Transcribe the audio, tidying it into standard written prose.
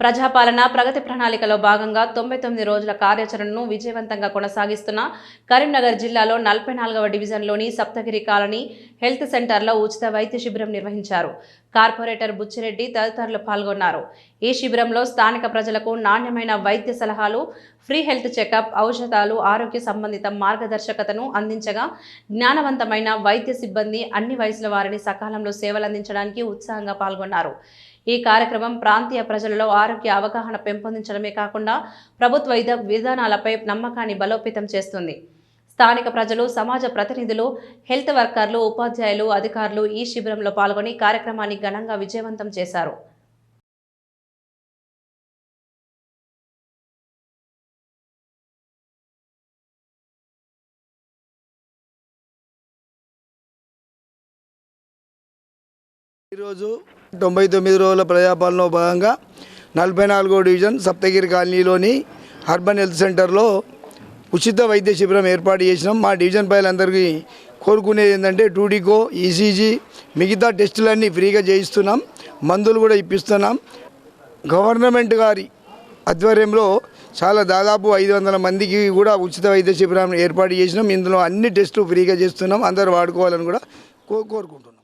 ప్రజాపాలన ప్రగతి ప్రణాళికలో భాగంగా 99 రోజుల కార్యాచరణను విజయవంతంగా కొనసాగిస్తున్న కరీంనగర్ జిల్లాలో 44వ డివిజన్లోని సప్తగిరి కాలనీ హెల్త్ సెంటర్లో ఉచిత వైద్య శిబిరం నిర్వహించారు. కార్పొరేటర్ బుచ్చిరెడ్డి తదితరులు పాల్గొన్నారు. ఈ శిబిరంలో స్థానిక ప్రజలకు నాణ్యమైన వైద్య సలహాలు, ఫ్రీ హెల్త్ చెకప్, ఔషధాలు, ఆరోగ్య సంబంధిత మార్గదర్శకతను అందించగా జ్ఞానవంతమైన వైద్య సిబ్బంది అన్ని వయసుల వారిని సకాలంలో సేవలందించడానికి ఉత్సాహంగా పాల్గొన్నారు. ఈ కార్యక్రమం ప్రాంతీయ ప్రజలలో ఆరోగ్య అవగాహన పెంపొందించడమే కాకుండా ప్రభుత్వ విధానాలపై నమ్మకాన్ని బలోపేతం చేస్తుంది. స్థానిక ప్రజలు, సమాజ ప్రతినిధులు, హెల్త్ వర్కర్లు, ఉపాధ్యాయులు, అధికారులు ఈ శిబిరంలో పాల్గొని కార్యక్రమాన్ని ఘనంగా విజయవంతం చేశారు. ఈరోజు 99 రోజుల ప్రజాపాలనలో భాగంగా 44వ డివిజన్ సప్తగిరి కాలనీలోని అర్బన్ హెల్త్ సెంటర్లో ఉచిత వైద్య శిబిరం ఏర్పాటు చేసినాం. మా డివిజన్ ప్రజలందరికీ కోరుకునేది ఏంటంటే టూడీకో, ఈసీజీ, మిగతా టెస్టులన్నీ ఫ్రీగా చేయిస్తున్నాం. మందులు కూడా ఇప్పిస్తున్నాం. గవర్నమెంట్ గారి ఆధ్వర్యంలో దాదాపు 500 మందికి కూడా ఉచిత వైద్య శిబిరం ఏర్పాటు చేసినాం. ఇందులో అన్ని టెస్టులు ఫ్రీగా చేస్తున్నాం. అందరూ వాడుకోవాలని కూడా కోరుకుంటున్నాం.